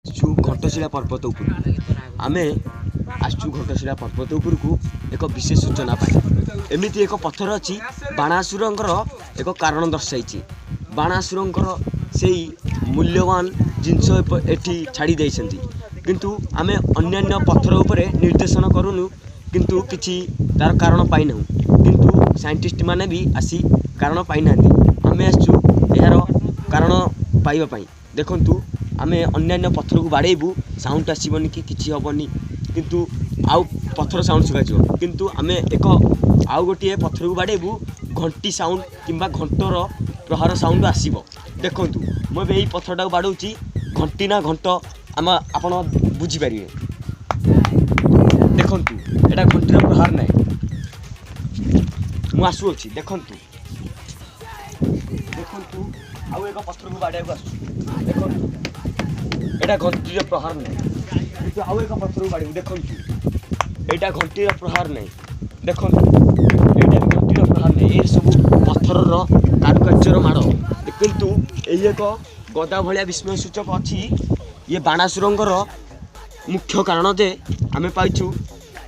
आसचु घंटशिला पर्वत उपर आमे आसचु घंटशिला पर्वत उपर को एक विशेष सूचना पाए एमती एक पत्थर अच्छी बाणासुरंकर एक कारण दर्शाई बाणासुरंकर से मूल्यवान जिनस एठी छाड़ी देइछन्ति किंतु आमे अन्यान्य पत्थर उपरे निर्देशन करूनु किंतु किछि तार कारण पाई ना किंतु साइंटिस्ट माने भी आसी कारण पाई ना आमे आसचु यार कारण पाइबा पाई देखंतु आमे अन्यान्य पत्थर को बाड़ेबू साउंड आसीबनी कि किछि हबनी किंतु आउ पत्थर साउंड सुगा जिवो किंतु आमे एक आउ गोटे पत्थर को बाड़ेबू घंटी साउंड किंबा घंटर प्रहार साउंड आसीबो देखंतु मो बे पत्थरटा को बाड़ौची घंटी ना घंट आमा आपण बुझी पारिबे देखंतु एटा घंटीर प्रहार नै मु आसु अछि देखंतु देखंतु आउ एक पत्थर को बाड़े को आसु देखंतु एटा घंटीर प्रहार नै किंतु आउ एक पत्थर को बाड़े देखंतु एटा घंटीर प्रहार नै देखंतु एटा घंटीर प्रहार नै ए सब पत्थरर कारुकार्यर माड़ किंतु एही एक गदा भलिया विस्मय सूचक अछि ये बाणासुरंकर मुख्य कारण जे आमे पाइछु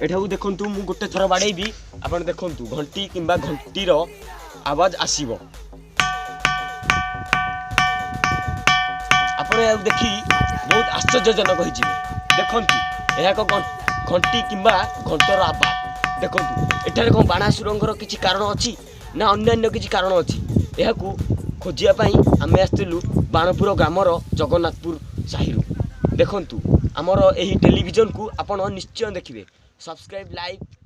एठाऊ देखंतु मु गोटे थर बाड़ेबी आपण देखंतु घंटी किंबा घंटीर आवाज आसीबो आपण या देखि बहुत आश्चर्यजनक होई जिवे देखंतु एहा एक घंटी किंबा घंटर आवाज देखंतु एठारे कोन बाणासुरंकर किछि कारण अछि ना अन्य किछि कारण अछि एहा को खोजिया पाई आमे आस्तिलु बाणपुर ग्रामर जगन्नाथपुर साहिरु देखंतु आमर एही टेलीविजन को आपण निश्चय देखिबे सब्सक्राइब लाइक